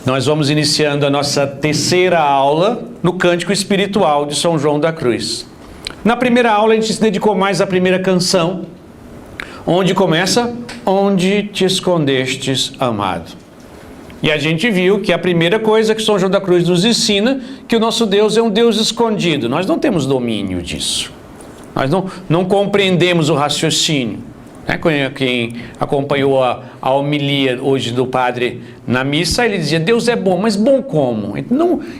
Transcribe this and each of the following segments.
Nós vamos iniciando a nossa terceira aula no Cântico Espiritual de São João da Cruz. Na primeira aula a gente se dedicou mais à primeira canção, onde começa: Onde te escondestes, amado? E a gente viu que a primeira coisa que São João da Cruz nos ensina, que o nosso Deus é um Deus escondido. Nós não temos domínio disso. Nós não compreendemos o raciocínio. Quem acompanhou a homilia hoje do padre na missa, ele dizia: Deus é bom, mas bom como?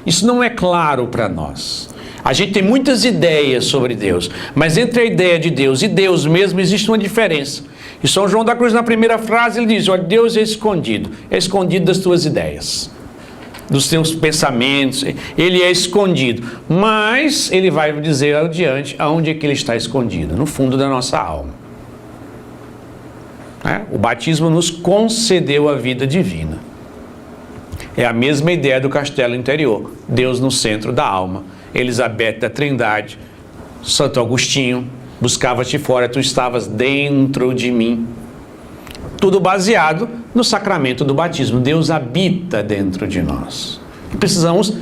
Isso não é claro para nós. A gente tem muitas ideias sobre Deus, mas entre a ideia de Deus e Deus mesmo existe uma diferença. E São João da Cruz, na primeira frase, ele diz: olha, Deus é escondido das tuas ideias, dos teus pensamentos, ele é escondido. Mas ele vai dizer adiante aonde é que ele está escondido: no fundo da nossa alma. O batismo nos concedeu a vida divina. É a mesma ideia do castelo interior, Deus no centro da alma. Elizabeth da Trindade, Santo Agostinho: buscava-te fora, tu estavas dentro de mim. Tudo baseado no sacramento do batismo. Deus habita dentro de nós. E precisamos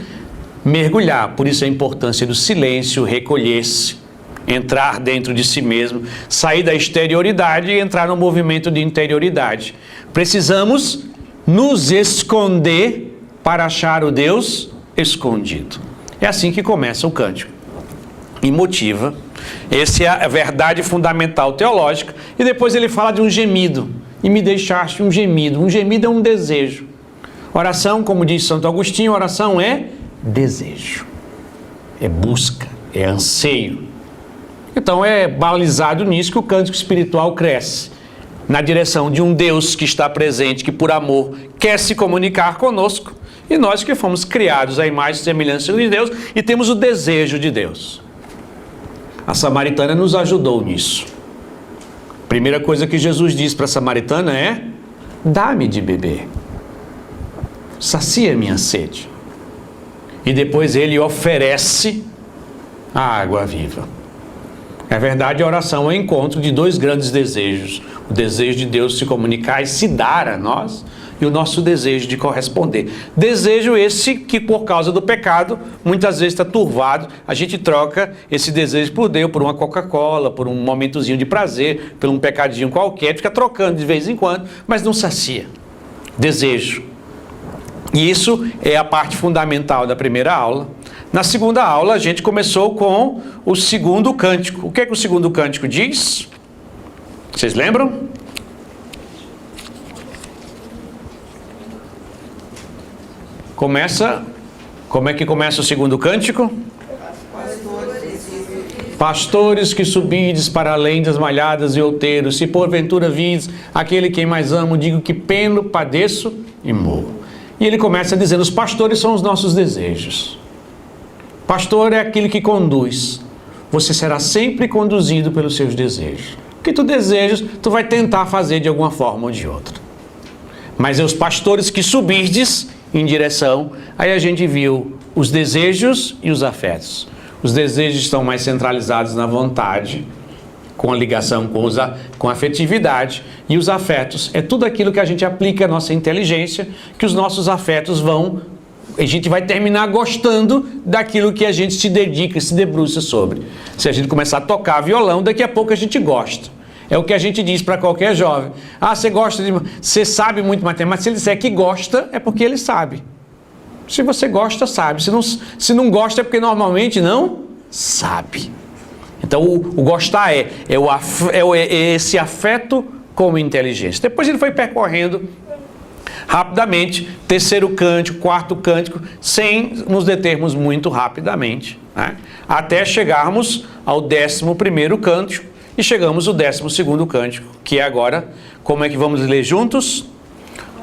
mergulhar, por isso a importância do silêncio, recolher-se, entrar dentro de si mesmo, sair da exterioridade e entrar no movimento de interioridade. Precisamos nos esconder para achar o Deus escondido. É assim que começa o cântico. E motiva. Essa é a verdade fundamental teológica. E depois ele fala de um gemido. E me deixaste um gemido. Um gemido é um desejo. Oração, como diz Santo Agostinho, oração é desejo. É busca, é anseio. Então é balizado nisso que o cântico espiritual cresce, na direção de um Deus que está presente, que por amor quer se comunicar conosco, e nós que fomos criados à imagem e semelhança de Deus e temos o desejo de Deus. A samaritana nos ajudou nisso. Primeira coisa que Jesus diz para a samaritana é: dá-me de beber, sacia minha sede. E depois ele oferece a água viva. É verdade, a oração é o encontro de dois grandes desejos: o desejo de Deus se comunicar e se dar a nós, e o nosso desejo de corresponder. Desejo esse que, por causa do pecado, muitas vezes está turvado. A gente troca esse desejo por Deus, por uma Coca-Cola, por um momentozinho de prazer, por um pecadinho qualquer, fica trocando de vez em quando, mas não sacia. Desejo. E isso é a parte fundamental da primeira aula. Na segunda aula, a gente começou com o segundo cântico. O que é que o segundo cântico diz? Vocês lembram? Como é que começa o segundo cântico? Pastores que subides para além das malhadas e outeiros, se porventura vides aquele quem mais amo, digo que peno, padeço e morro. E ele começa dizendo: os pastores são os nossos desejos. Pastor é aquele que conduz. Você será sempre conduzido pelos seus desejos. O que tu desejas, tu vai tentar fazer de alguma forma ou de outra. Mas é os pastores que subirdes em direção. Aí a gente viu os desejos e os afetos. Os desejos estão mais centralizados na vontade, com a ligação com a afetividade. E os afetos é tudo aquilo que a gente aplica à nossa inteligência, que os nossos afetos a gente vai terminar gostando daquilo que a gente se dedica, se debruça sobre. Se a gente começar a tocar violão, daqui a pouco a gente gosta. É o que a gente diz para qualquer jovem: você sabe muito matemática. Se ele disser que gosta, é porque ele sabe. Se você gosta, sabe. Se não gosta, é porque normalmente não sabe. Então o gostar é esse afeto como inteligência. Depois ele foi percorrendo rapidamente, terceiro cântico, quarto cântico, sem nos determos muito rapidamente, até chegarmos ao 11º cântico, e chegamos ao 12º cântico, que é agora. Como é que vamos ler juntos?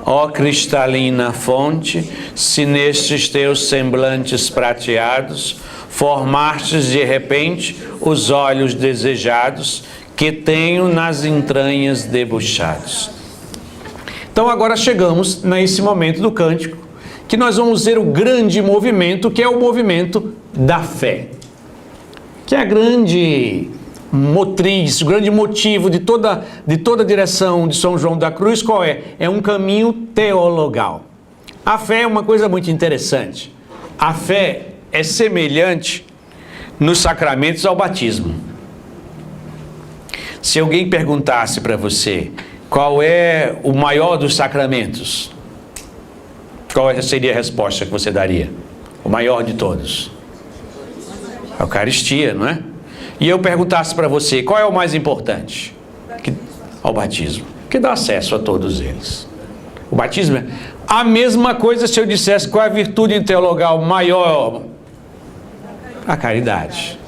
Ó cristalina fonte, se nestes teus semblantes prateados formastes de repente os olhos desejados que tenho nas entranhas debuxados. Então agora chegamos nesse momento do cântico, que nós vamos ver o grande movimento, que é o movimento da fé, que é a grande motriz, o grande motivo de toda a direção de São João da Cruz. Qual é? É um caminho teologal. A fé é uma coisa muito interessante. A fé é semelhante nos sacramentos ao batismo. Se alguém perguntasse para você qual é o maior dos sacramentos, qual seria a resposta que você daria? O maior de todos? A Eucaristia, não é? E eu perguntasse para você, qual é o mais importante? Ao batismo, que dá acesso a todos eles. O batismo é a mesma coisa se eu dissesse qual é a virtude teologal maior. A caridade.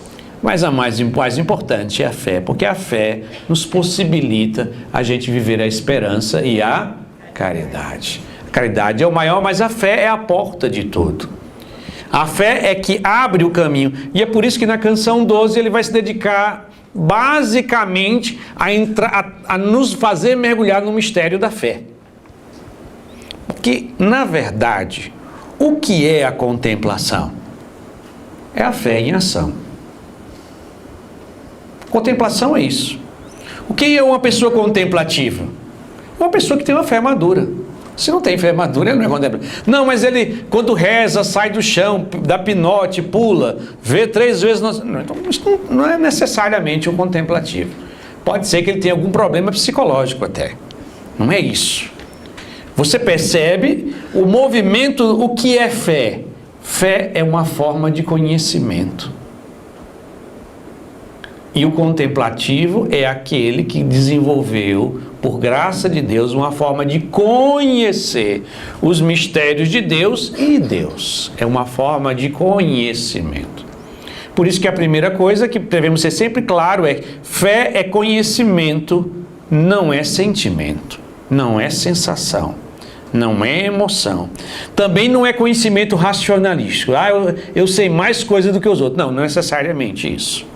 Mas a mais importante é a fé, porque a fé nos possibilita a gente viver a esperança e a caridade. A caridade é o maior, mas a fé é a porta de tudo. A fé é que abre o caminho. E é por isso que na canção 12 ele vai se dedicar basicamente a nos fazer mergulhar no mistério da fé. Porque, na verdade, o que é a contemplação? É a fé em ação. Contemplação é isso. O que é uma pessoa contemplativa? Uma pessoa que tem uma fé madura. Se não tem fé madura, ele não é contemplativo. Não, mas ele, quando reza, sai do chão, dá pinote, pula, vê 3 vezes... Então, isso não é necessariamente um contemplativo. Pode ser que ele tenha algum problema psicológico até. Não é isso. Você percebe o movimento, o que é fé? Fé é uma forma de conhecimento. E o contemplativo é aquele que desenvolveu, por graça de Deus, uma forma de conhecer os mistérios de Deus e Deus. É uma forma de conhecimento. Por isso que a primeira coisa que devemos ser sempre claro é: fé é conhecimento, não é sentimento, não é sensação, não é emoção. Também não é conhecimento racionalístico. Eu sei mais coisa do que os outros. Não, não é necessariamente isso.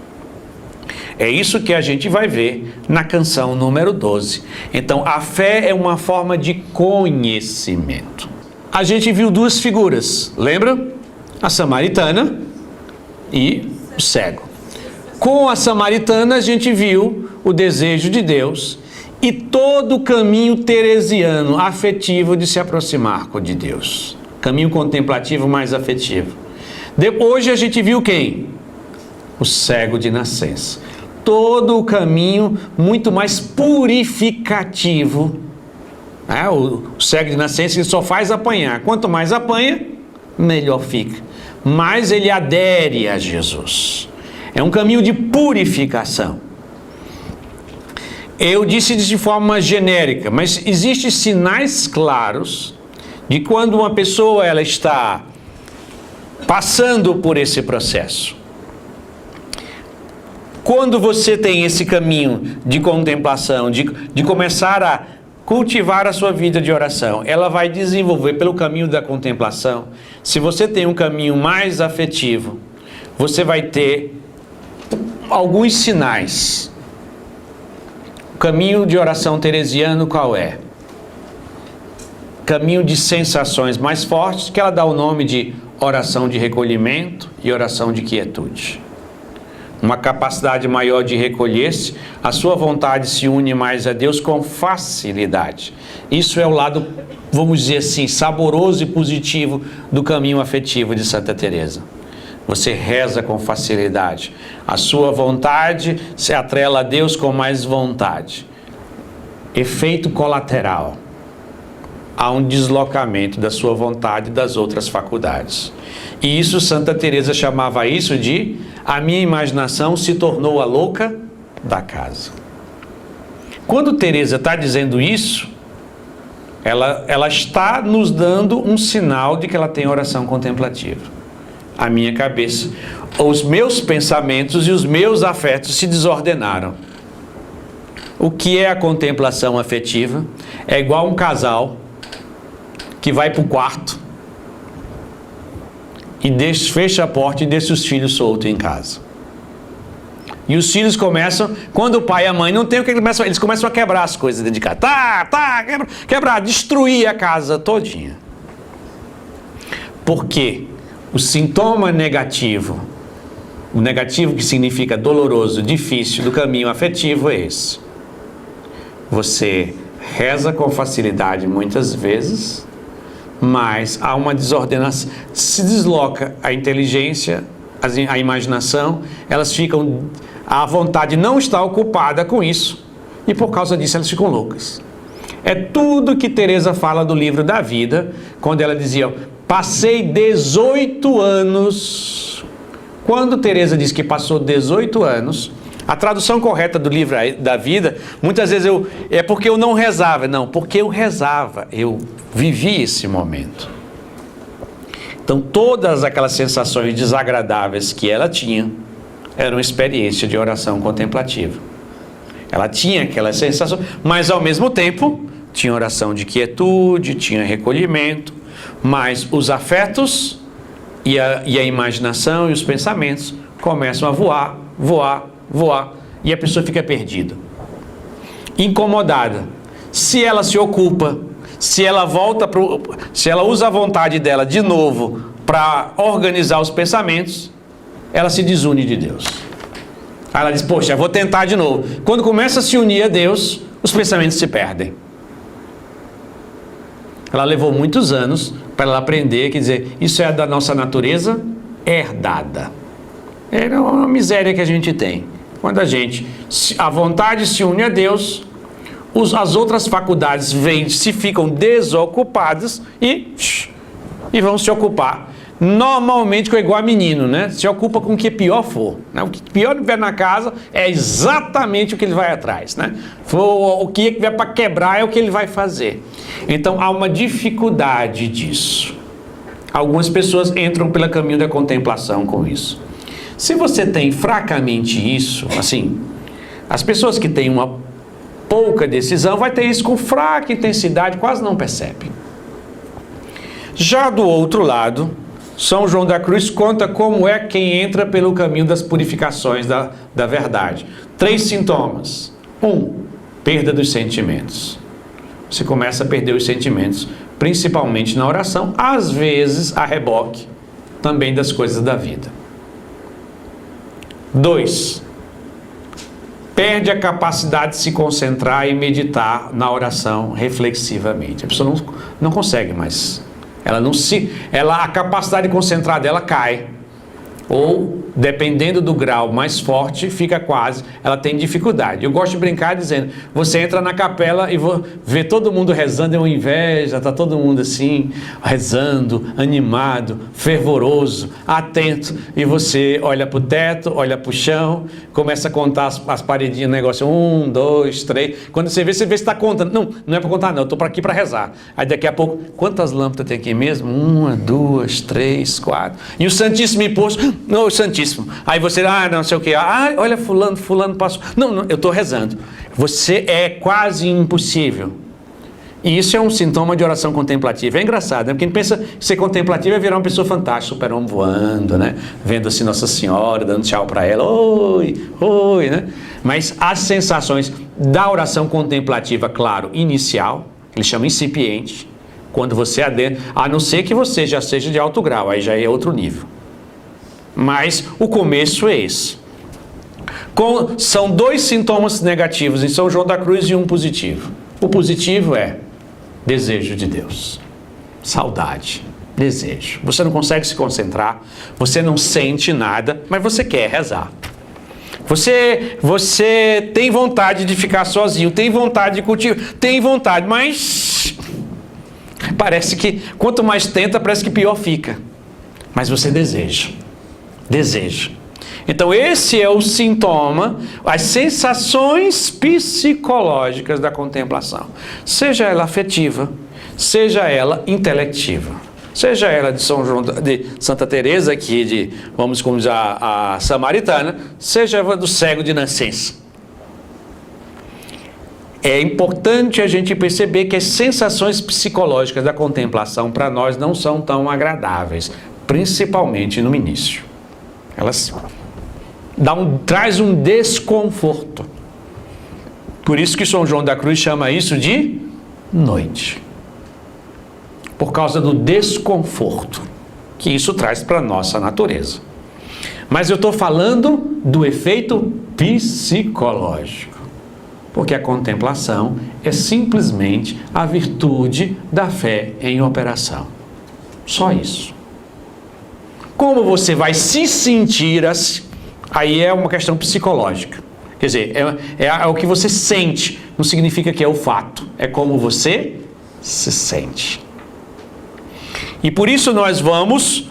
É isso que a gente vai ver na canção número 12. Então, a fé é uma forma de conhecimento. A gente viu 2 figuras, lembra? A samaritana e o cego. Com a samaritana, a gente viu o desejo de Deus e todo o caminho teresiano, afetivo de se aproximar de Deus. Caminho contemplativo mais afetivo. Hoje a gente viu quem? O cego de nascença. Todo o caminho muito mais purificativo. O cego de nascença ele só faz apanhar. Quanto mais apanha, melhor fica. Mais ele adere a Jesus. É um caminho de purificação. Eu disse de forma genérica, mas existem sinais claros de quando uma pessoa ela está passando por esse processo. Quando você tem esse caminho de contemplação, de começar a cultivar a sua vida de oração, ela vai desenvolver pelo caminho da contemplação. Se você tem um caminho mais afetivo, você vai ter alguns sinais. O caminho de oração teresiano qual é? Caminho de sensações mais fortes, que ela dá o nome de oração de recolhimento e oração de quietude. Uma capacidade maior de recolher-se, a sua vontade se une mais a Deus com facilidade. Isso é o lado, vamos dizer assim, saboroso e positivo do caminho afetivo de Santa Teresa. Você reza com facilidade. A sua vontade se atrela a Deus com mais vontade. Efeito colateral. Há um deslocamento da sua vontade e das outras faculdades. E isso, Santa Teresa chamava isso de: a minha imaginação se tornou a louca da casa. Quando Teresa está dizendo isso, ela está nos dando um sinal de que ela tem oração contemplativa. A minha cabeça, os meus pensamentos e os meus afetos se desordenaram. O que é a contemplação afetiva? É igual um casal que vai para o quarto e fecha a porta e deixa os filhos soltos em casa. E os filhos começam, quando o pai e a mãe não tem o que eles começam a quebrar as coisas dentro de casa. Quebrar, destruir a casa todinha. Por quê? O sintoma negativo, o negativo que significa doloroso, difícil, do caminho afetivo é esse. Você reza com facilidade muitas vezes, mas há uma desordenação, se desloca a inteligência, a imaginação, elas ficam, a vontade não está ocupada com isso, e por causa disso elas ficam loucas. É tudo que Teresa fala do livro da vida, quando ela dizia, passei 18 anos. Quando Teresa diz que passou 18 anos, a tradução correta do livro da vida, muitas vezes é porque eu não rezava. Não, porque eu rezava, eu vivi esse momento. Então todas aquelas sensações desagradáveis que ela tinha, era uma experiência de oração contemplativa. Ela tinha aquela sensação, mas ao mesmo tempo, tinha oração de quietude, tinha recolhimento, mas os afetos e a imaginação e os pensamentos começam a voar, e a pessoa fica perdida, incomodada. Se ela se ocupa, se ela se ela usa a vontade dela de novo para organizar os pensamentos, ela se desune de Deus. Aí ela diz, poxa, vou tentar de novo. Quando começa a se unir a Deus, os pensamentos se perdem. Ela levou muitos anos para ela aprender, quer dizer, isso é da nossa natureza herdada. É uma miséria que a gente tem. Quando a vontade se une a Deus, as outras faculdades ficam desocupadas e vão se ocupar. Normalmente é igual a menino, né? Se ocupa com o que pior for, né? O que pior tiver na casa é exatamente o que ele vai atrás, né? O que vier para quebrar é o que ele vai fazer. Então há uma dificuldade disso. Algumas pessoas entram pelo caminho da contemplação com isso. Se você tem fracamente isso, assim, as pessoas que têm uma pouca decisão vai ter isso com fraca intensidade, quase não percebe. Já do outro lado, São João da Cruz conta como é quem entra pelo caminho das purificações da verdade. 3 sintomas. 1, perda dos sentimentos. Você começa a perder os sentimentos, principalmente na oração, às vezes a reboque também das coisas da vida. 2, perde a capacidade de se concentrar e meditar na oração reflexivamente. A pessoa não consegue mais. A capacidade de concentrar dela cai. Ou, dependendo do grau mais forte, ela tem dificuldade. Eu gosto de brincar dizendo, você entra na capela e vê todo mundo rezando, é uma inveja, está todo mundo assim, rezando, animado, fervoroso, atento, e você olha para o teto, olha para o chão, começa a contar as paredinhas do negócio, 1, 2, 3, quando você vê se está contando, não é para contar não, eu estou aqui para rezar. Aí daqui a pouco, quantas lâmpadas tem aqui mesmo? 1, 2, 3, 4, e o Santíssimo imposto, não, o Santíssimo. Aí você, não sei o que, olha fulano passou. Não, eu estou rezando. Você é quase impossível. E isso é um sintoma de oração contemplativa. É engraçado, né? Porque quem pensa que ser contemplativo é virar uma pessoa fantástica, super-homem voando, né? Vendo assim Nossa Senhora, dando tchau para ela, oi, né? Mas as sensações da oração contemplativa, claro, inicial, ele chama incipiente, quando você adentra, a não ser que você já seja de alto grau, aí já é outro nível. Mas o começo é esse. São 2 sintomas negativos em São João da Cruz e um positivo. O positivo é desejo de Deus, saudade, desejo. Você não consegue se concentrar, você não sente nada, mas você quer rezar. Você tem vontade de ficar sozinho, tem vontade de cultivar, tem vontade, mas parece que quanto mais tenta, parece que pior fica. Mas você deseja. Então esse é o sintoma, as sensações psicológicas da contemplação, seja ela afetiva, seja ela intelectiva, seja ela de Santa Teresa aqui, vamos como dizer, a samaritana, seja do cego de nascença. É importante a gente perceber que as sensações psicológicas da contemplação para nós não são tão agradáveis, principalmente no início. Elas traz um desconforto. Por isso que São João da Cruz chama isso de noite. Por causa do desconforto que isso traz para a nossa natureza. Mas eu estou falando do efeito psicológico. Porque a contemplação é simplesmente a virtude da fé em operação. Só isso. Como você vai se sentir assim? Aí é uma questão psicológica. Quer dizer, é o que você sente, não significa que é o fato. É como você se sente. E por isso nós vamos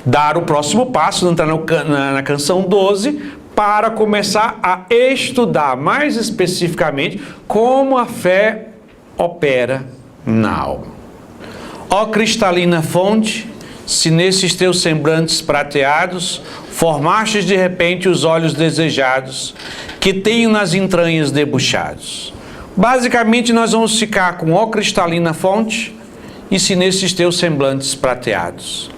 dar o próximo passo, entrar na canção 12, para começar a estudar mais especificamente como a fé opera na alma. Ó cristalina fonte, se nesses teus semblantes prateados formastes de repente os olhos desejados, que tenho nas entranhas debuxados. Basicamente nós vamos ficar com ó cristalina fonte e se nesses teus semblantes prateados.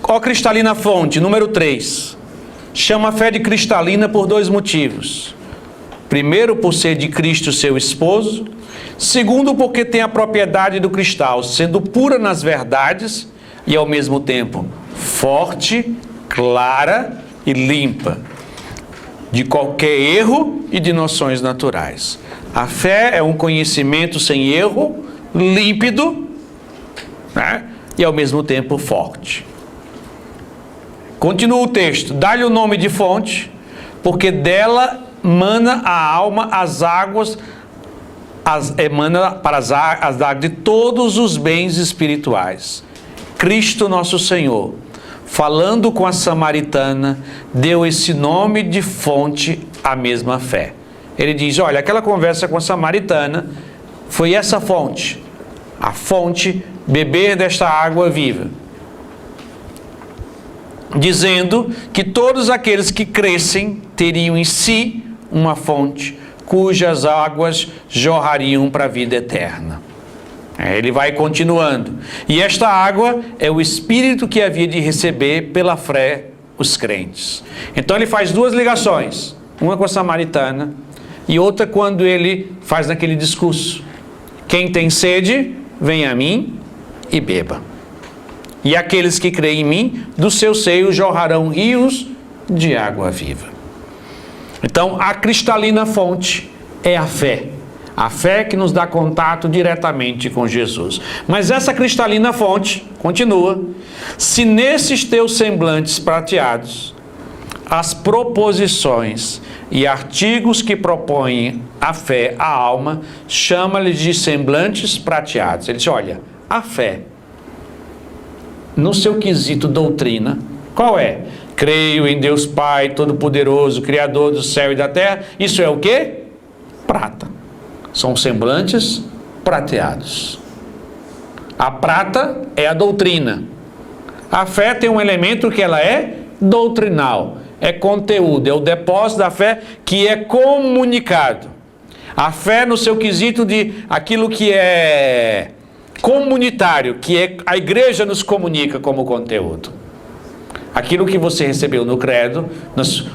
Ó cristalina fonte, número 3, chama a fé de cristalina por 2 motivos. Primeiro, por ser de Cristo seu esposo. Segundo, porque tem a propriedade do cristal, sendo pura nas verdades e ao mesmo tempo forte, clara e limpa de qualquer erro e de noções naturais. A fé é um conhecimento sem erro, límpido, né? E ao mesmo tempo forte. Continua o texto. Dá-lhe o nome de fonte, porque dela mana a alma as águas, emana para as águas de todos os bens espirituais. Cristo nosso Senhor, falando com a samaritana, deu esse nome de fonte à mesma fé. Ele diz, olha, aquela conversa com a samaritana foi essa fonte. A fonte, beber desta água viva. Dizendo que todos aqueles que crescem teriam em si uma fonte, cujas águas jorrariam para a vida eterna. Ele vai continuando. E esta água é o Espírito que havia de receber pela fé os crentes. Então ele faz 2 ligações. Uma com a samaritana e outra quando ele faz naquele discurso. Quem tem sede, venha a mim e beba. E aqueles que creem em mim, do seu seio jorrarão rios de água viva. Então, a cristalina fonte é a fé. A fé que nos dá contato diretamente com Jesus. Mas essa cristalina fonte, continua, se nesses teus semblantes prateados, as proposições e artigos que propõem a fé à alma, chama-lhes de semblantes prateados. Ele diz, olha, a fé, no seu quesito doutrina, qual é? Creio em Deus Pai Todo-Poderoso, Criador do céu e da terra. Isso é o quê? Prata. São semblantes prateados. A prata é a doutrina. A fé tem um elemento que ela é doutrinal. É conteúdo, é o depósito da fé que é comunicado. A fé no seu quesito de aquilo que é comunitário, que é a igreja nos comunica como conteúdo. Aquilo que você recebeu no credo,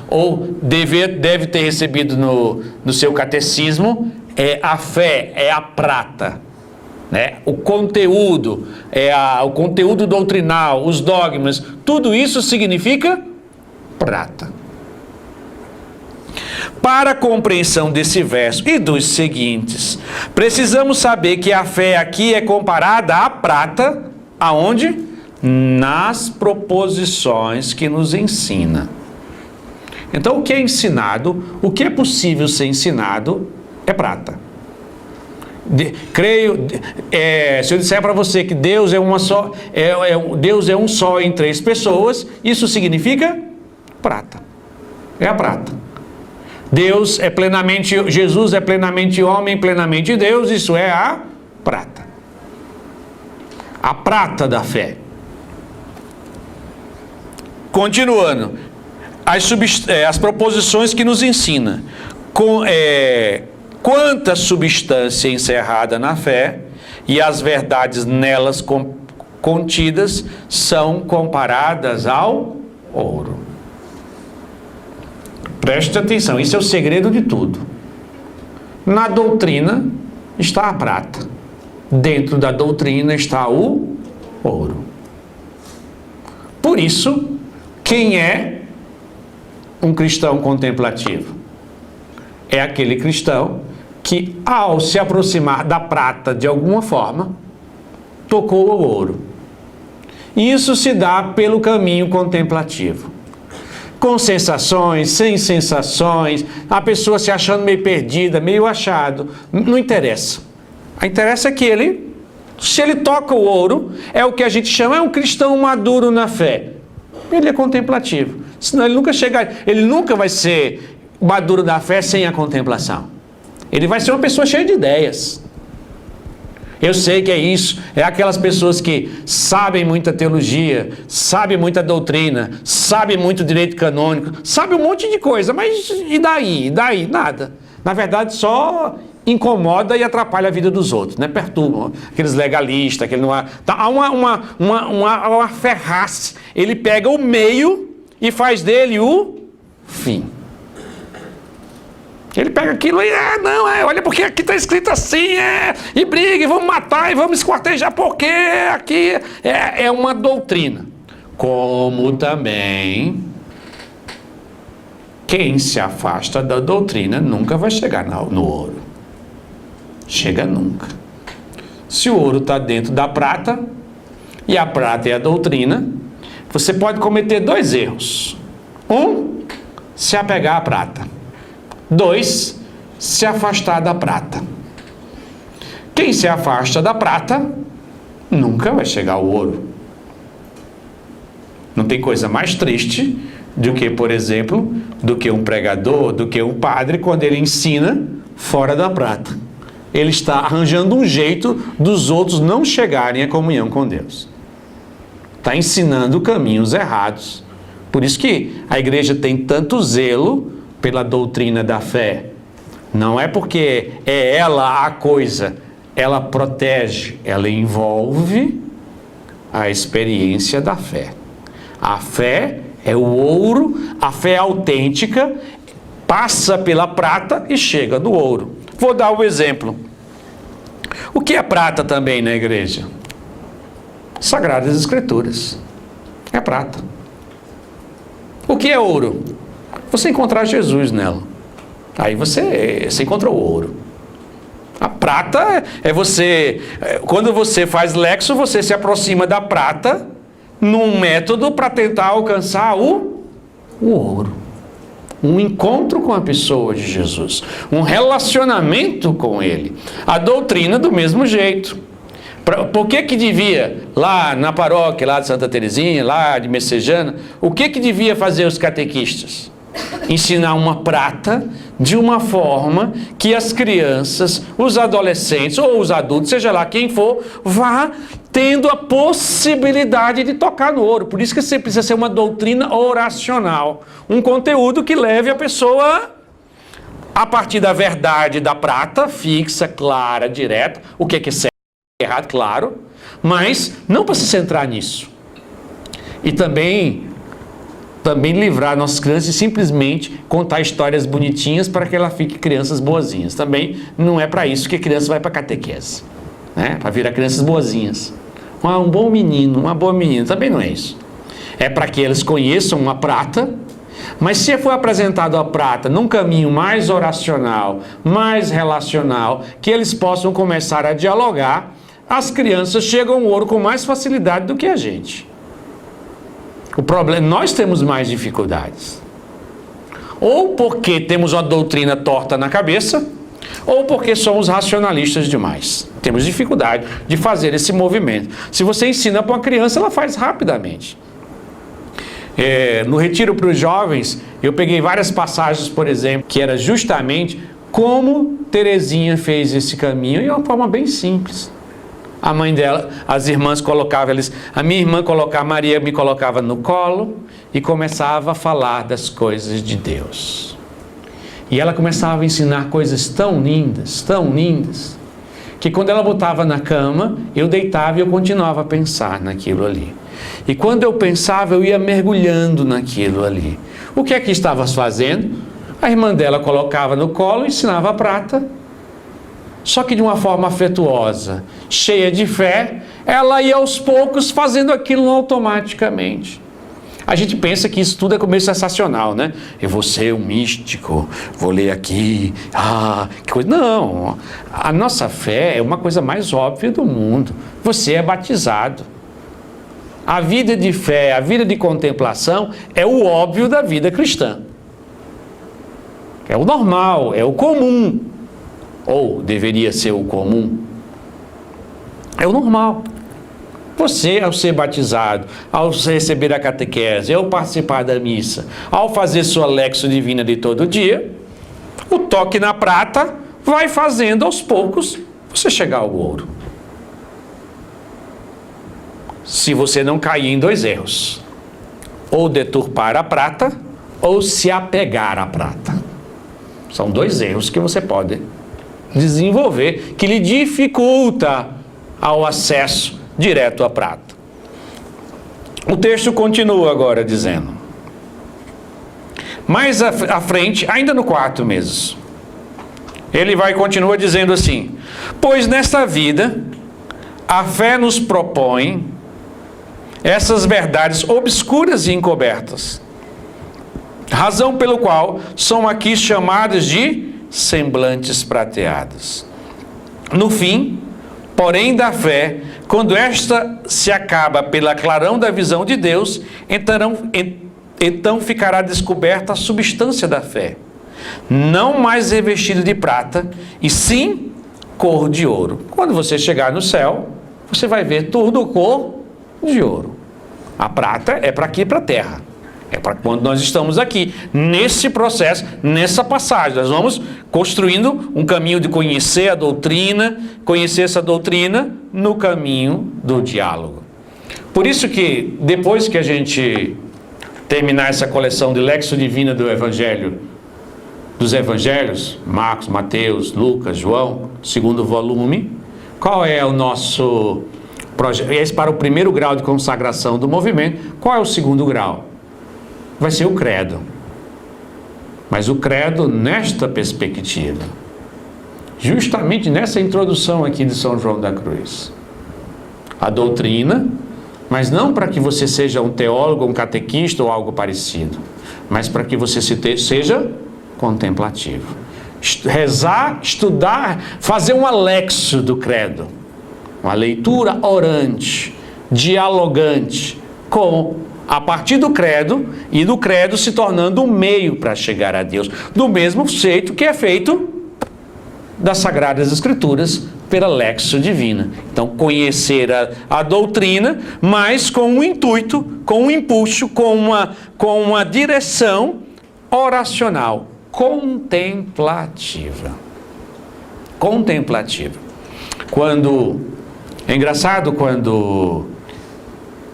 ou deve ter recebido no seu catecismo, é a fé, é a prata. Né? O conteúdo, o conteúdo doutrinal, os dogmas, tudo isso significa prata. Para a compreensão desse verso e dos seguintes, precisamos saber que a fé aqui é comparada à prata, aonde? Nas proposições que nos ensina. Então, o que é ensinado, o que é possível ser ensinado, é prata. Se eu disser para você que Deus é uma só, Deus é um só em 3 pessoas, isso significa prata. É a prata. Jesus é plenamente homem, plenamente Deus, isso é a prata. A prata da fé. Continuando, as proposições que nos ensina. Quanta substância encerrada na fé e as verdades nelas contidas são comparadas ao ouro. Preste atenção, isso é o segredo de tudo. Na doutrina está a prata. Dentro da doutrina está o ouro. Por isso, quem é um cristão contemplativo? é aquele cristão que, ao se aproximar da prata de alguma forma, tocou o ouro. Isso se dá pelo caminho contemplativo. Com sensações, sem sensações, a pessoa se achando meio perdida, meio achado, não interessa. Interessa que se ele toca o ouro, é o que a gente chama, é um cristão maduro na fé. Ele é contemplativo. Senão ele nunca vai ser maduro na fé sem a contemplação. Ele vai ser uma pessoa cheia de ideias. Eu sei que é isso, é aquelas pessoas que sabem muita teologia, sabem muita doutrina, sabem muito direito canônico, sabem um monte de coisa, mas e daí? E daí? Nada. Na verdade, só incomoda e atrapalha a vida dos outros, né? Perturbam aqueles legalistas, aquele não há. Tá, há uma ferraça. Ele pega o meio e faz dele o fim. Ele pega aquilo e, olha porque aqui está escrito assim, e briga, e vamos matar, e vamos esquartejar, porque aqui é uma doutrina. Como também, quem se afasta da doutrina nunca vai chegar no ouro. Chega nunca. Se o ouro está dentro da prata, e a prata é a doutrina, você pode cometer 2 erros. 1, se apegar à prata. 2, se afastar da prata. Quem se afasta da prata, nunca vai chegar ao ouro. Não tem coisa mais triste do que, por exemplo, do que um pregador, do que um padre, quando ele ensina fora da prata. Ele está arranjando um jeito dos outros não chegarem à comunhão com Deus. Está ensinando caminhos errados. Por isso que a igreja tem tanto zelo pela doutrina da fé. Não é porque é ela a coisa, ela protege, ela envolve a experiência da fé. A fé é o ouro, a fé autêntica passa pela prata e chega no ouro. Vou dar um exemplo. O que é prata também na igreja? Sagradas Escrituras. É prata. O que é ouro? Você encontrar Jesus nela. Aí você encontrou o ouro. A prata é você... Quando você faz lexo, você se aproxima da prata num método para tentar alcançar o ouro. Um encontro com a pessoa de Jesus. Um relacionamento com Ele. A doutrina do mesmo jeito. Por que devia, lá na paróquia, lá de Santa Teresinha, lá de Messejana, o que devia fazer os catequistas? Ensinar uma prata de uma forma que as crianças, os adolescentes ou os adultos, seja lá quem for, vá tendo a possibilidade de tocar no ouro. Por isso que você precisa ser uma doutrina oracional. Um conteúdo que leve a pessoa a partir da verdade da prata, fixa, clara, direta, o que é certo, errado, claro, mas não para se centrar nisso. E também livrar nossas crianças e simplesmente contar histórias bonitinhas para que ela fique crianças boazinhas. Também não é para isso que a criança vai para catequese, né? Para virar crianças boazinhas. Um bom menino, uma boa menina, também não é isso. É para que eles conheçam uma prata, mas se for apresentado a prata num caminho mais oracional, mais relacional, que eles possam começar a dialogar, as crianças chegam ao ouro com mais facilidade do que a gente. O problema, nós temos mais dificuldades. Ou porque temos uma doutrina torta na cabeça, ou porque somos racionalistas demais. Temos dificuldade de fazer esse movimento. Se você ensina para uma criança, ela faz rapidamente. No retiro para os jovens, eu peguei várias passagens, por exemplo, que era justamente como Teresinha fez esse caminho, e de uma forma bem simples. A mãe dela, as irmãs colocavam, a minha irmã colocava, a Maria me colocava no colo e começava a falar das coisas de Deus. E ela começava a ensinar coisas tão lindas, que quando ela botava na cama, eu deitava e eu continuava a pensar naquilo ali. E quando eu pensava, eu ia mergulhando naquilo ali. O que é que estavas fazendo? A irmã dela colocava no colo e ensinava a prata. Só que de uma forma afetuosa, cheia de fé, ela ia aos poucos fazendo aquilo automaticamente. A gente pensa que isso tudo é meio sensacional, né? Eu vou ser um místico, vou ler aqui, que coisa. Não, a nossa fé é uma coisa mais óbvia do mundo. Você é batizado. A vida de fé, a vida de contemplação é o óbvio da vida cristã. É o normal, é o comum. Ou deveria ser o comum. É o normal. Você, ao ser batizado, ao receber a catequese, ao participar da missa, ao fazer sua lexo divina de todo dia, o toque na prata vai fazendo aos poucos você chegar ao ouro. Se você não cair em dois erros, ou deturpar a prata, ou se apegar à prata. São dois erros que você pode desenvolver, que lhe dificulta ao acesso direto à prata. O texto continua agora dizendo, mais à frente, ainda no 4 meses, ele continua dizendo assim, pois nesta vida a fé nos propõe essas verdades obscuras e encobertas, razão pelo qual são aqui chamadas de semblantes prateados. No fim, porém, da fé, quando esta se acaba pela clarão da visão de Deus, então ficará descoberta a substância da fé, não mais revestida de prata, e sim cor de ouro. Quando você chegar no céu, você vai ver tudo cor de ouro. A prata é para aqui, para a terra. É para quando nós estamos aqui, nesse processo, nessa passagem. Nós vamos construindo um caminho de conhecer a doutrina, conhecer essa doutrina no caminho do diálogo. Por isso que, depois que a gente terminar essa coleção de Lexo Divina do Evangelho, dos Evangelhos, Marcos, Mateus, Lucas, João, segundo volume, qual é o nosso projeto? Esse para o primeiro grau de consagração do movimento. Qual é o segundo grau? Vai ser o credo. Mas o credo nesta perspectiva. Justamente nessa introdução aqui de São João da Cruz. A doutrina, mas não para que você seja um teólogo, um catequista ou algo parecido, mas para que você seja contemplativo. Rezar, estudar, fazer um alexo do credo. Uma leitura orante, dialogante, a partir do credo, e do credo se tornando um meio para chegar a Deus, do mesmo jeito que é feito das Sagradas Escrituras pela Lexo Divina. Então, conhecer a doutrina, mas com um intuito, com um impulso, com uma direção oracional, contemplativa. Contemplativa. É engraçado quando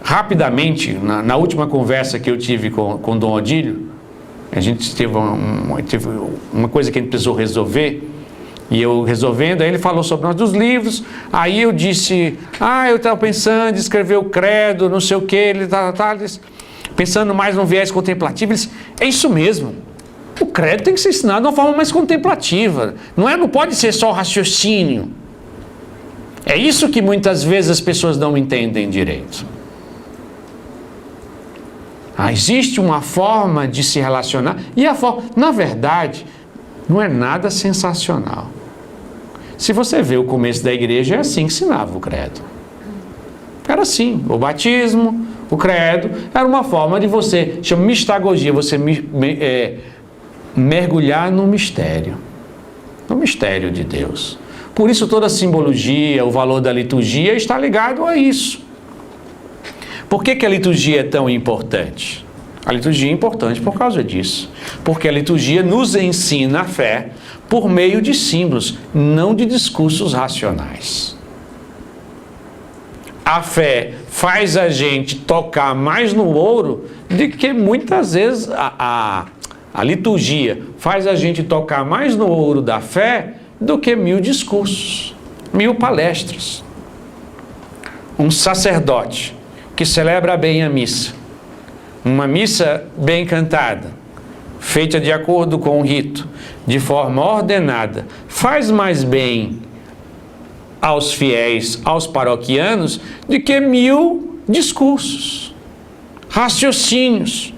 rapidamente, na última conversa que eu tive com Dom Odílio, a gente teve uma coisa que a gente precisou resolver, e eu resolvendo, aí ele falou sobre nós dos livros, aí eu disse, eu estava pensando em escrever o credo, não sei o que, ele pensando mais num viés contemplativo. Ele disse, é isso mesmo, o credo tem que ser ensinado de uma forma mais contemplativa, não pode ser só raciocínio. É isso que muitas vezes as pessoas não entendem direito. Existe uma forma de se relacionar, e na verdade, não é nada sensacional. Se você vê o começo da igreja, é assim que ensinava o credo. Era assim, o batismo, o credo, era uma forma de você, chama mistagogia, você mergulhar no mistério de Deus. Por isso toda a simbologia, o valor da liturgia está ligado a isso. Por que a liturgia é tão importante? A liturgia é importante por causa disso. Porque a liturgia nos ensina a fé por meio de símbolos, não de discursos racionais. A fé faz a gente tocar mais no ouro do que muitas vezes a liturgia faz a gente tocar mais no ouro da fé do que 1000 discursos, 1000 palestras. Um sacerdote que celebra bem a missa, uma missa bem cantada, feita de acordo com o rito, de forma ordenada, faz mais bem aos fiéis, aos paroquianos, do que 1000 discursos. raciocínios,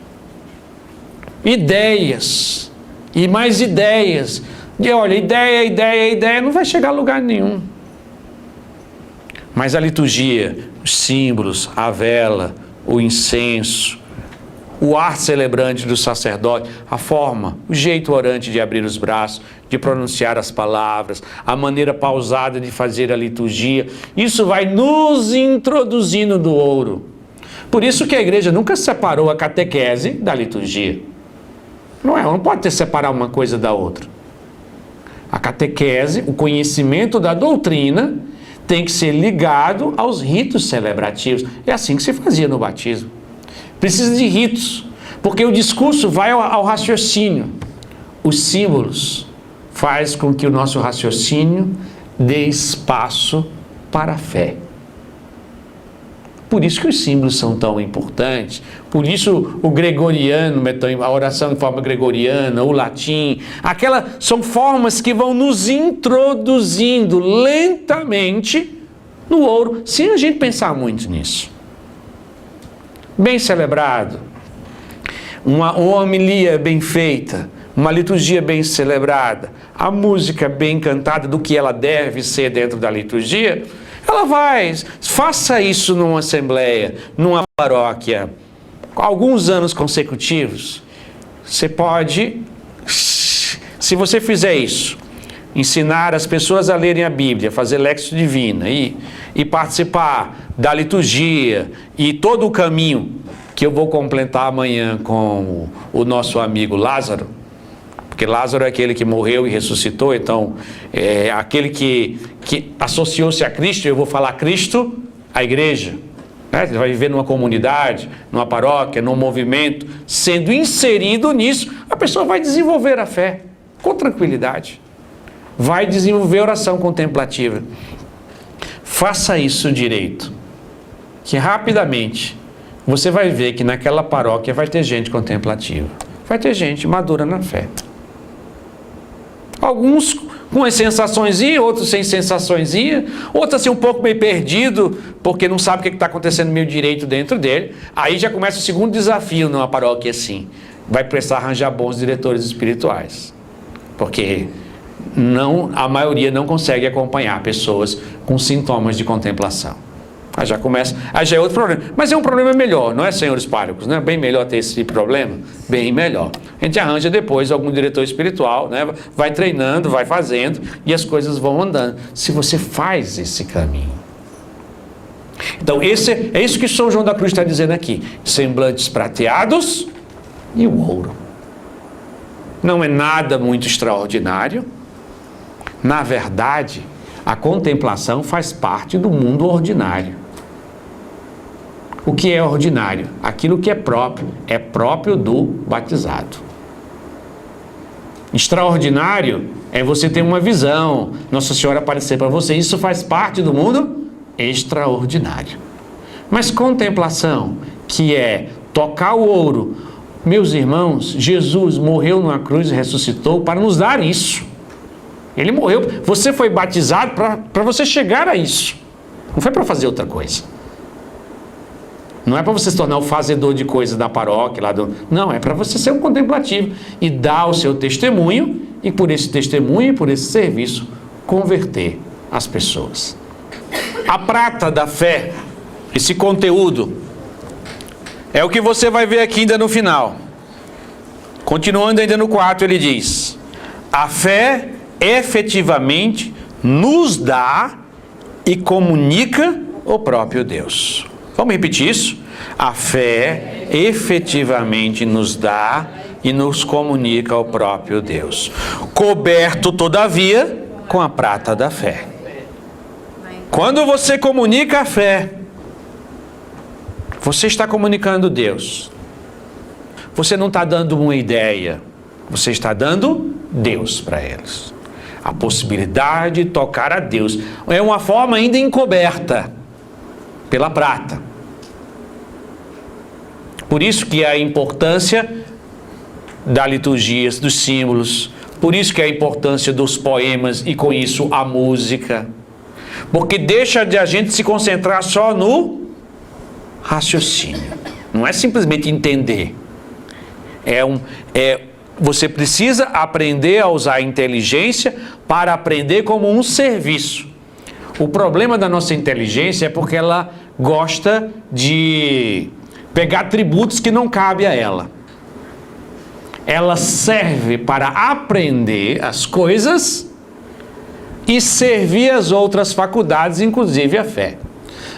ideias e mais ideias. E olha, ideia, não vai chegar a lugar nenhum. Mas a liturgia, os símbolos, a vela, o incenso, o ar celebrante do sacerdote, a forma, o jeito orante de abrir os braços, de pronunciar as palavras, a maneira pausada de fazer a liturgia, isso vai nos introduzindo no ouro. Por isso que a igreja nunca separou a catequese da liturgia. Não pode ter separar uma coisa da outra. A catequese, o conhecimento da doutrina, tem que ser ligado aos ritos celebrativos. É assim que se fazia no batismo. Precisa de ritos, porque o discurso vai ao raciocínio. Os símbolos faz com que o nosso raciocínio dê espaço para a fé. Por isso que os símbolos são tão importantes, por isso o gregoriano, a oração em forma gregoriana, o latim, são formas que vão nos introduzindo lentamente no ouro, sem a gente pensar muito nisso. Bem celebrado, uma homilia bem feita, uma liturgia bem celebrada, a música bem cantada do que ela deve ser dentro da liturgia, faça isso numa assembleia, numa paróquia, alguns anos consecutivos. Você pode, se você fizer isso, ensinar as pessoas a lerem a Bíblia, fazer Lexio Divina e participar da liturgia e todo o caminho que eu vou completar amanhã com o nosso amigo Lázaro, porque Lázaro é aquele que morreu e ressuscitou, então é aquele que associou-se a Cristo. Eu vou falar Cristo, a igreja, né? Você vai viver numa comunidade, numa paróquia, num movimento, sendo inserido nisso, a pessoa vai desenvolver a fé com tranquilidade, vai desenvolver oração contemplativa. Faça isso direito, que rapidamente você vai ver que naquela paróquia vai ter gente contemplativa, vai ter gente madura na fé. Alguns com as sensações, outros sem sensações, outros assim um pouco meio perdido, porque não sabe o que está acontecendo meio direito dentro dele. Aí já começa o segundo desafio numa paróquia assim. Vai precisar arranjar bons diretores espirituais, porque a maioria não consegue acompanhar pessoas com sintomas de contemplação. Aí já é outro problema. Mas é um problema melhor, não é, senhores párocos? Não é bem melhor ter esse problema? Bem melhor. A gente arranja depois algum diretor espiritual, né? Vai treinando, vai fazendo e as coisas vão andando. Se você faz esse caminho. Então, é isso que São João da Cruz está dizendo aqui. Semblantes prateados e o ouro. Não é nada muito extraordinário. Na verdade, a contemplação faz parte do mundo ordinário. O que é ordinário? Aquilo que é próprio do batizado. Extraordinário é você ter uma visão, Nossa Senhora aparecer para você, isso faz parte do mundo extraordinário. Mas contemplação, que é tocar o ouro, meus irmãos, Jesus morreu numa cruz e ressuscitou para nos dar isso. Ele morreu, você foi batizado para você chegar a isso, não foi para fazer outra coisa. Não é para você se tornar o fazedor de coisas da paróquia, não, é para você ser um contemplativo e dar o seu testemunho, e por esse testemunho e por esse serviço, converter as pessoas. A prata da fé, esse conteúdo, é o que você vai ver aqui ainda no final. Continuando ainda no 4, ele diz: a fé efetivamente nos dá e comunica o próprio Deus. Vamos repetir isso? A fé efetivamente nos dá e nos comunica o próprio Deus, coberto todavia com a prata da fé. Quando você comunica a fé, você está comunicando Deus. Você não está dando uma ideia, você está dando Deus para eles. A possibilidade de tocar a Deus. É uma forma ainda encoberta pela prata. Por isso que a importância da liturgia, dos símbolos, por isso que a importância dos poemas e com isso a música. Porque deixa de a gente se concentrar só no raciocínio, Não é simplesmente entender. Você precisa aprender a usar a inteligência para aprender como um serviço. O problema da nossa inteligência é porque ela gosta de pegar atributos que não cabem a ela. Ela serve para aprender as coisas e servir as outras faculdades, inclusive a fé.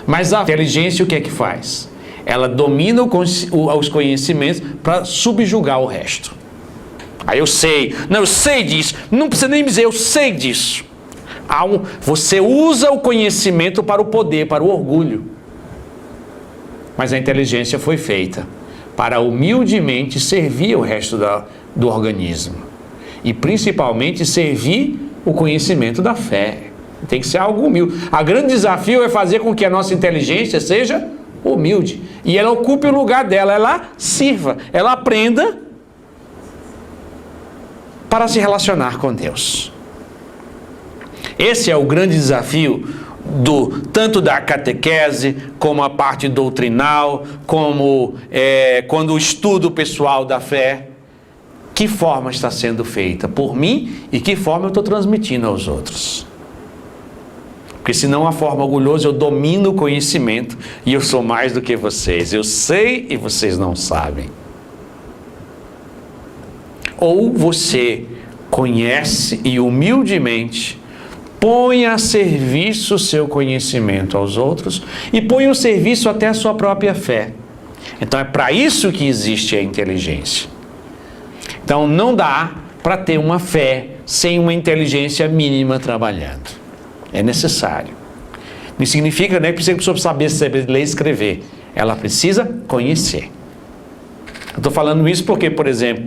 Mas a inteligência o que é que faz? Ela domina os conhecimentos para subjugar o resto. Aí eu sei disso, não precisa nem me dizer, eu sei disso. Você usa o conhecimento para o poder, para o orgulho. Mas a inteligência foi feita para humildemente servir o resto do organismo. E principalmente servir o conhecimento da fé. Tem que ser algo humilde. O grande desafio é fazer com que a nossa inteligência seja humilde. E ela ocupe o lugar dela, ela sirva, ela aprenda para se relacionar com Deus. Esse é o grande desafio tanto da catequese, como a parte doutrinal, como quando o estudo pessoal da fé. Que forma está sendo feita por mim e que forma eu estou transmitindo aos outros? Porque senão a forma orgulhosa, eu domino o conhecimento e eu sou mais do que vocês. Eu sei e vocês não sabem. Ou você conhece e humildemente põe a serviço o seu conhecimento aos outros e põe o serviço até a sua própria fé. Então é para isso que existe a inteligência. Então não dá para ter uma fé sem uma inteligência mínima trabalhando. É necessário. Não significa, né, que a pessoa precisa saber ler e escrever. Ela precisa conhecer. Eu estou falando isso porque, por exemplo,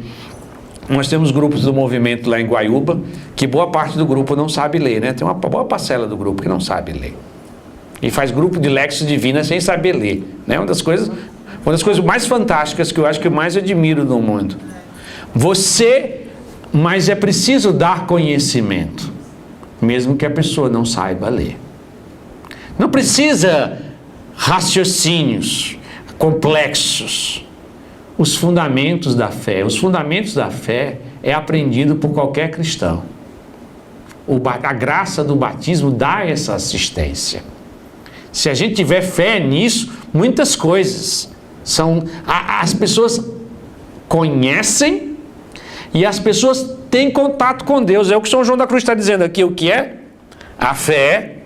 nós temos grupos do movimento lá em Guaiúba, que boa parte do grupo não sabe ler, né? Tem uma boa parcela do grupo que não sabe ler. E faz grupo de Lexis Divina sem saber ler, né? Uma das coisas mais fantásticas que eu acho que eu mais admiro no mundo. Mas é preciso dar conhecimento, mesmo que a pessoa não saiba ler. Não precisa raciocínios complexos. Os fundamentos da fé. Os fundamentos da fé é aprendido por qualquer cristão. A graça do batismo dá essa assistência. Se a gente tiver fé nisso, muitas coisas as pessoas conhecem e as pessoas têm contato com Deus. É o que São João da Cruz está dizendo aqui. O que é? A fé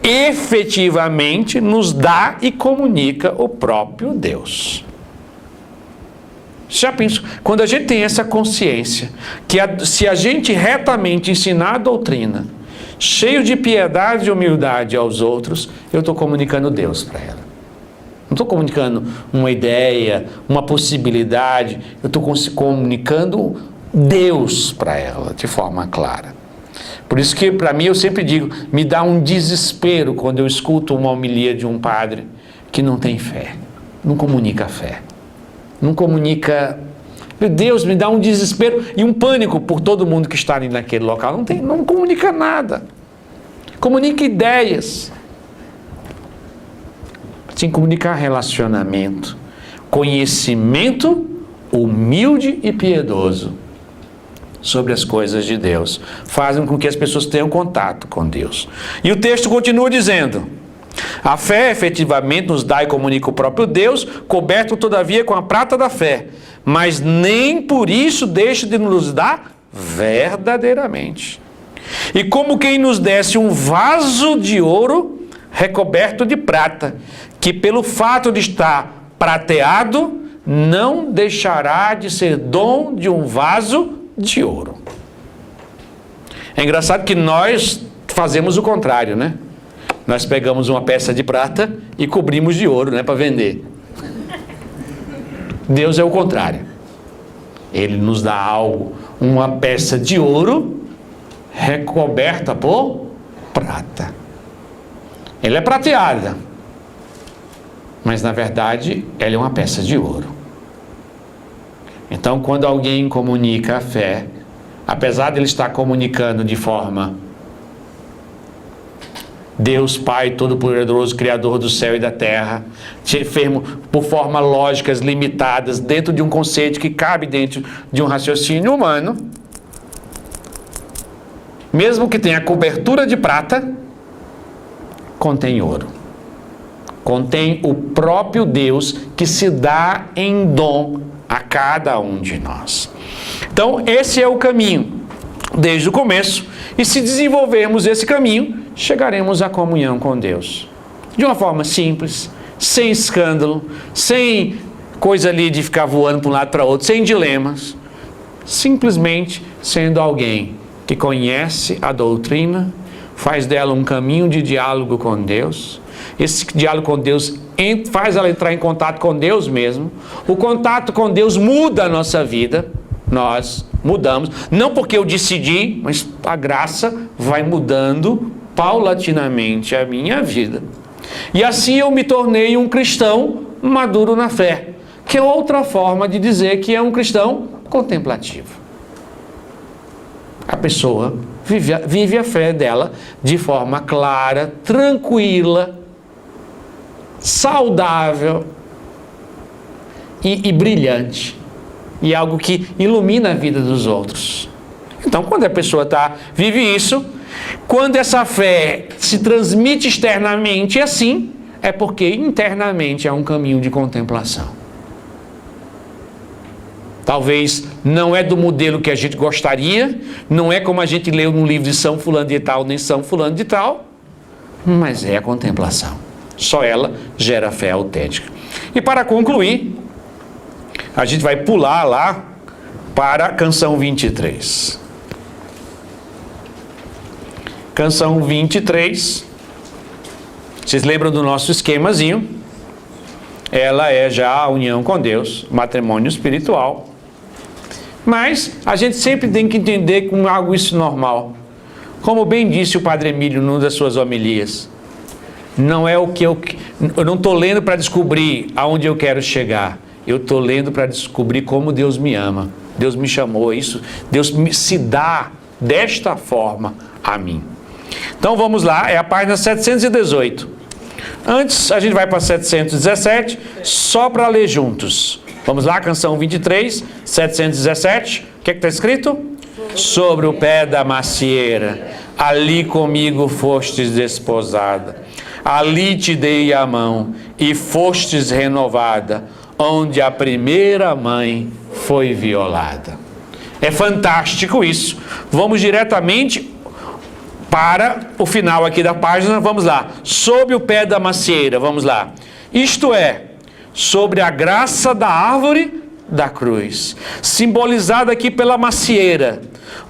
efetivamente nos dá e comunica o próprio Deus. Já penso, quando a gente tem essa consciência que se a gente retamente ensinar a doutrina, cheio de piedade e humildade aos outros, eu estou comunicando Deus para ela. Não estou comunicando uma ideia, uma possibilidade, eu estou comunicando Deus para ela de forma clara. Por isso que, para mim, eu sempre digo, me dá um desespero quando eu escuto uma homilia de um padre que não tem fé, não comunica fé, não comunica... Meu Deus, me dá um desespero e um pânico por todo mundo que está ali naquele local. Não comunica nada, comunica ideias. Sem comunicar relacionamento, conhecimento humilde e piedoso sobre as coisas de Deus, fazem com que as pessoas tenham contato com Deus. E o texto continua dizendo: a fé efetivamente nos dá e comunica o próprio Deus, coberto todavia com a prata da fé, mas nem por isso deixa de nos dar verdadeiramente. E como quem nos desse um vaso de ouro recoberto de prata, que pelo fato de estar prateado, não deixará de ser dom de um vaso de ouro. É engraçado que nós fazemos o contrário, né? Nós pegamos uma peça de prata e cobrimos de ouro, né, para vender. Deus é o contrário. Ele nos dá algo, uma peça de ouro recoberta por prata. Ela é prateada, mas na verdade ela é uma peça de ouro. Então, quando alguém comunica a fé, apesar de ele estar comunicando de forma Deus Pai Todo-Poderoso, Criador do céu e da terra, te enfermo por formas lógicas limitadas, dentro de um conceito que cabe dentro de um raciocínio humano, mesmo que tenha cobertura de prata, contém ouro. Contém o próprio Deus que se dá em dom a cada um de nós. Então, esse é o caminho, desde o começo, e se desenvolvermos esse caminho, chegaremos à comunhão com Deus. De uma forma simples, sem escândalo, sem coisa ali de ficar voando para um lado para outro, sem dilemas, simplesmente sendo alguém que conhece a doutrina, faz dela um caminho de diálogo com Deus. Esse diálogo com Deus faz ela entrar em contato com Deus mesmo. O contato com Deus muda a nossa vida. Nós mudamos, não porque eu decidi, mas a graça vai mudando paulatinamente a minha vida. E assim eu me tornei um cristão maduro na fé, que é outra forma de dizer que é um cristão contemplativo. A pessoa vive a fé dela de forma clara, tranquila, saudável e brilhante. E algo que ilumina a vida dos outros. Então, quando a pessoa vive isso, quando essa fé se transmite externamente assim, é porque internamente é um caminho de contemplação. Talvez não é do modelo que a gente gostaria, não é como a gente leu no livro de São Fulano de Tal, nem São Fulano de Tal, mas é a contemplação. Só ela gera fé autêntica. E para concluir, a gente vai pular lá para a canção 23. Canção 23. Vocês lembram do nosso esquemazinho? Ela é já a união com Deus, matrimônio espiritual. Mas a gente sempre tem que entender como algo isso normal. Como bem disse o Padre Emílio numa das suas homilias. Não é o que eu não estou lendo para descobrir aonde eu quero chegar. Eu estou lendo para descobrir como Deus me ama. Deus me chamou isso. Deus se dá desta forma a mim. Então vamos lá, é a página 718. Antes a gente vai para 717, só para ler juntos. Vamos lá, canção 23, 717. O que está escrito? Sobre o pé da macieira, ali comigo fostes desposada. Ali te dei a mão e fostes renovada, onde a primeira mãe foi violada. É fantástico isso. Vamos diretamente para o final aqui da página, vamos lá. Sob o pé da macieira, vamos lá. Isto é, sobre a graça da árvore da cruz, simbolizada aqui pela macieira,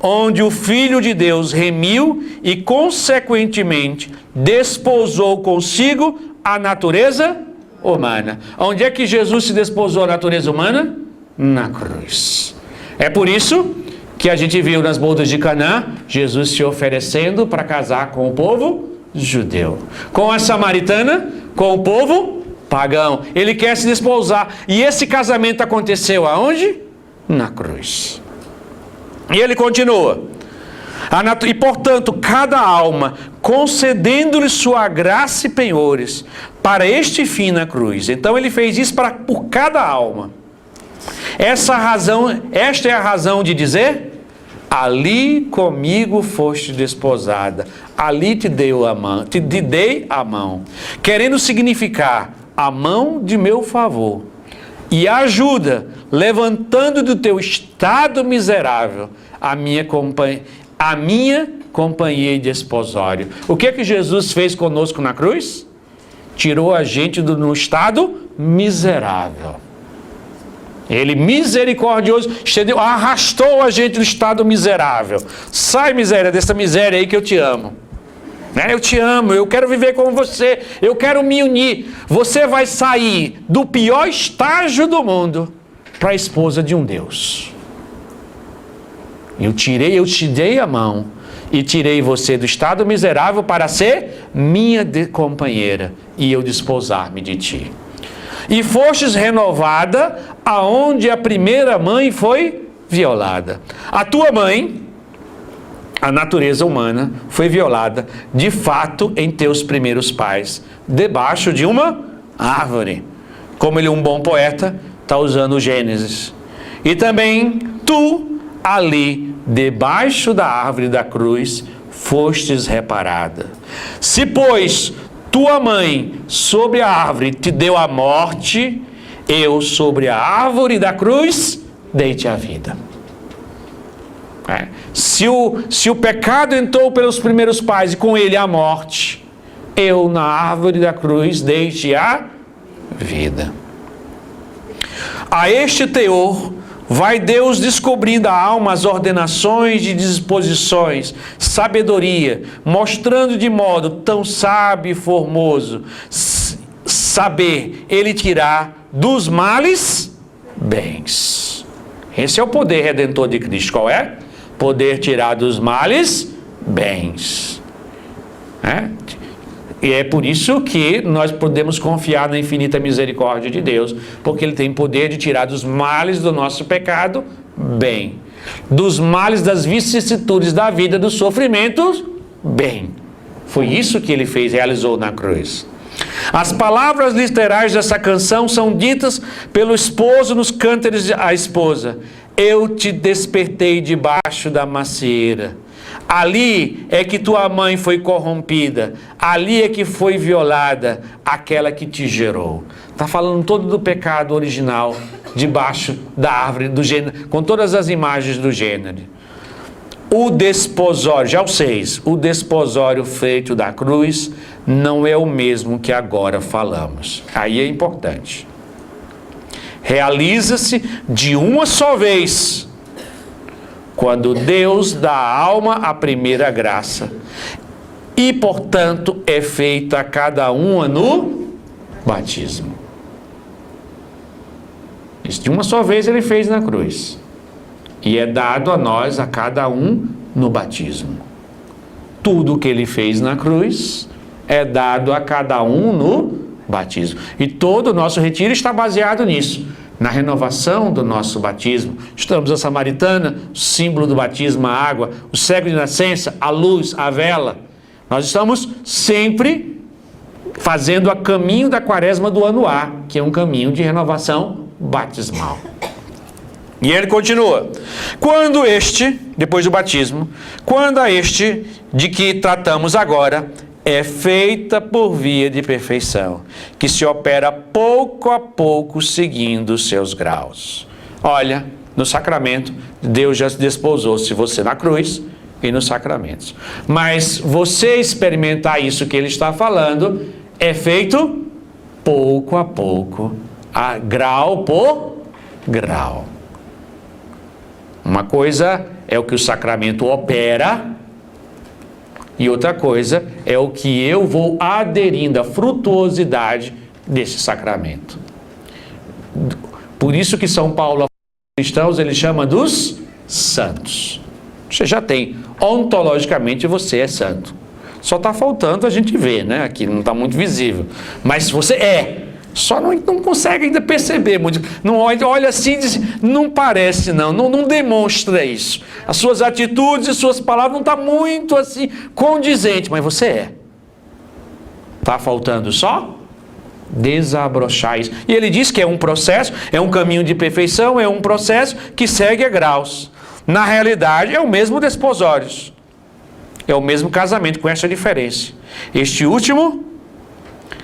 onde o Filho de Deus remiu e, consequentemente, desposou consigo a natureza humana. Onde é que Jesus se desposou a natureza humana? Na cruz. É por isso que a gente viu nas bodas de Caná, Jesus se oferecendo para casar com o povo judeu. Com a samaritana, com o povo pagão. Ele quer se desposar. E esse casamento aconteceu aonde? Na cruz. E ele continua. E portanto, cada alma, concedendo-lhe sua graça e penhores, para este fim na cruz. Então ele fez isso por cada alma. Esta é a razão de dizer: ali comigo foste desposada, ali te dei a mão, querendo significar a mão de meu favor e ajuda, levantando do teu estado miserável a minha companhia de desposório. O que é que Jesus fez conosco na cruz? Tirou a gente no estado miserável. Ele, misericordioso, arrastou a gente do estado miserável. Sai, miséria, dessa miséria aí que eu te amo. Eu te amo, eu quero viver com você, eu quero me unir. Você vai sair do pior estágio do mundo para a esposa de um Deus. Eu te dei a mão e tirei você do estado miserável para ser minha companheira e eu desposar-me de ti. E fostes renovada aonde a primeira mãe foi violada. A tua mãe, a natureza humana foi violada, de fato, em teus primeiros pais, debaixo de uma árvore. Como ele, um bom poeta, está usando o Gênesis. E também tu, ali, debaixo da árvore da cruz, fostes reparada. Se, pois, tua mãe sobre a árvore te deu a morte, eu sobre a árvore da cruz dei-te a vida. Se o pecado entrou pelos primeiros pais e com ele a morte, eu na árvore da cruz dei-te a vida. A este teor vai Deus descobrindo a alma as ordenações e disposições, sabedoria, mostrando de modo tão sábio e formoso, saber ele tirar dos males bens. Esse é o poder redentor de Cristo. Qual é? Poder tirar dos males bens. E é por isso que nós podemos confiar na infinita misericórdia de Deus, porque Ele tem poder de tirar dos males do nosso pecado bem, dos males das vicissitudes da vida, dos sofrimentos bem. Foi isso que Ele fez, realizou na cruz. As palavras literais dessa canção são ditas pelo esposo nos cântares à esposa. Eu te despertei debaixo da macieira. Ali é que tua mãe foi corrompida. Ali é que foi violada aquela que te gerou. Está falando todo do pecado original debaixo da árvore do gênero, com todas as imagens do gênero. O desposório, já o 6, o desposório feito da cruz não é o mesmo que agora falamos. Aí é importante. Realiza-se de uma só vez, quando Deus dá à alma a primeira graça, e, portanto, é feita a cada uma no batismo. Isso de uma só vez Ele fez na cruz, e é dado a nós, a cada um, no batismo. Tudo o que Ele fez na cruz é dado a cada um no batismo. E todo o nosso retiro está baseado nisso, na renovação do nosso batismo. Estamos a samaritana, o símbolo do batismo, a água, o cego de nascença, a luz, a vela. Nós estamos sempre fazendo a caminho da quaresma do ano A, que é um caminho de renovação batismal. E ele continua. Quando este, depois do batismo, quando a este de que tratamos agora, é feita por via de perfeição, que se opera pouco a pouco seguindo os seus graus. Olha, no sacramento, Deus já se desposou, se você na cruz e nos sacramentos. Mas você experimentar isso que ele está falando, é feito pouco a pouco, grau por grau. Uma coisa é o que o sacramento opera, e outra coisa é o que eu vou aderindo à frutuosidade desse sacramento. Por isso que São Paulo, aos cristãos, ele chama dos santos. Você já tem, ontologicamente você é santo. Só está faltando a gente ver, né? Aqui não está muito visível. Mas você é. Só não consegue ainda perceber muito. Não olha assim e diz, não parece não demonstra isso. As suas atitudes e suas palavras não estão muito assim condizentes, mas você é. Está faltando só desabrochar isso. E ele diz que é um processo, é um caminho de perfeição, é um processo que segue a graus. Na realidade, é o mesmo desposório. É o mesmo casamento, com essa diferença. Este último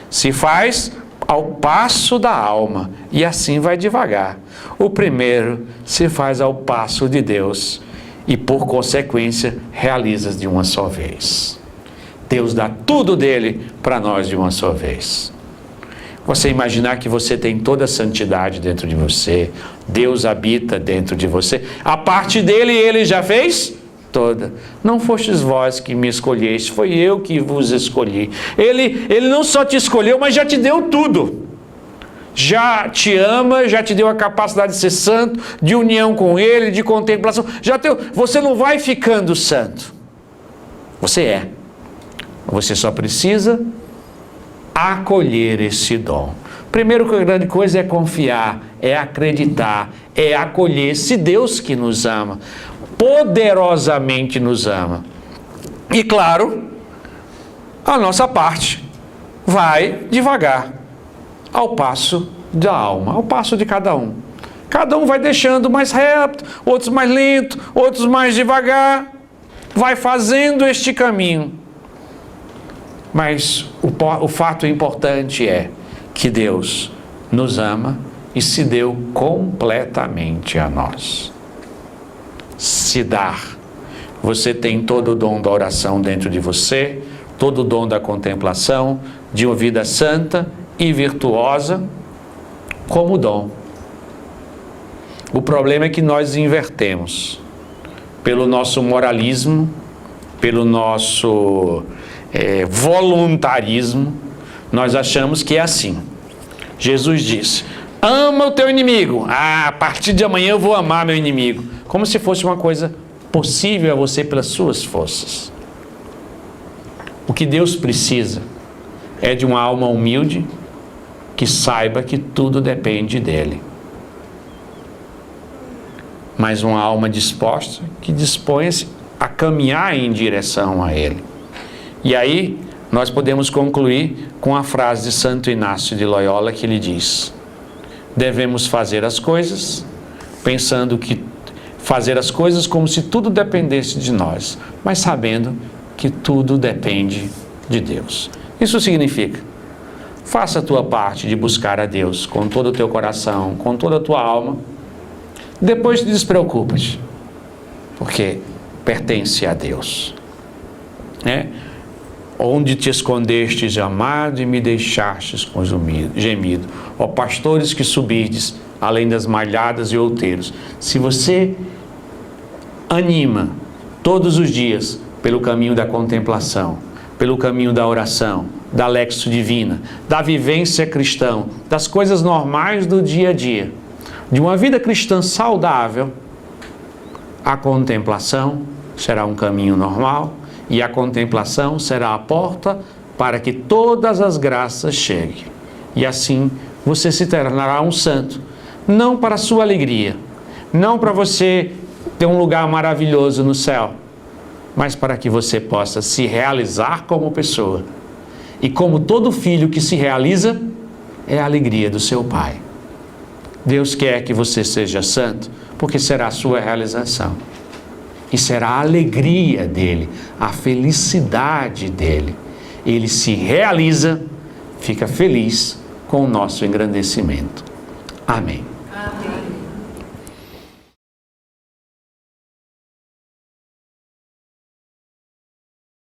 se faz ao passo da alma, e assim vai devagar. O primeiro se faz ao passo de Deus, e por consequência, realiza de uma só vez. Deus dá tudo dele para nós de uma só vez. Você imaginar que você tem toda a santidade dentro de você, Deus habita dentro de você, a parte dele ele já fez toda. Não fostes vós que me escolheste, foi eu que vos escolhi. Ele não só te escolheu, mas já te deu tudo. Já te ama, já te deu a capacidade de ser santo, de união com ele, de contemplação. Você não vai ficando santo. Você é. Você só precisa acolher esse dom. Primeiro, a grande coisa é confiar, é acreditar, é acolher esse Deus que nos ama, poderosamente nos ama. E claro, a nossa parte vai devagar, ao passo da alma, ao passo de cada um. Cada um vai deixando mais rápido, outros mais lento, outros mais devagar, vai fazendo este caminho. Mas o fato importante é que Deus nos ama e se deu completamente a nós. Se dar. Você tem todo o dom da oração dentro de você, todo o dom da contemplação, de uma vida santa e virtuosa, como dom. O problema é que nós invertemos. Pelo nosso moralismo, pelo nosso voluntarismo, nós achamos que é assim. Jesus disse: ama o teu inimigo. A partir de amanhã eu vou amar meu inimigo. Como se fosse uma coisa possível a você pelas suas forças. O que Deus precisa é de uma alma humilde que saiba que tudo depende dele. Mas uma alma disposta que disponha-se a caminhar em direção a ele. E aí nós podemos concluir com a frase de Santo Inácio de Loyola, que ele diz: devemos fazer as coisas pensando que fazer as coisas como se tudo dependesse de nós, mas sabendo que tudo depende de Deus. Isso significa: faça a tua parte de buscar a Deus com todo o teu coração, com toda a tua alma. Depois te despreocupas, porque pertence a Deus. Onde te escondestes, amado, e me deixastes com gemido. Ó pastores que subirdes além das malhadas e outeiros. Se você anima todos os dias pelo caminho da contemplação, pelo caminho da oração, da Lexio Divina, da vivência cristã, das coisas normais do dia a dia, de uma vida cristã saudável, a contemplação será um caminho normal e a contemplação será a porta para que todas as graças cheguem. E assim você se tornará um santo, não para a sua alegria, não para você ter um lugar maravilhoso no céu, mas para que você possa se realizar como pessoa. E como todo filho que se realiza, é a alegria do seu Pai. Deus quer que você seja santo, porque será a sua realização. E será a alegria dele, a felicidade dele. Ele se realiza, fica feliz com o nosso engrandecimento. Amém.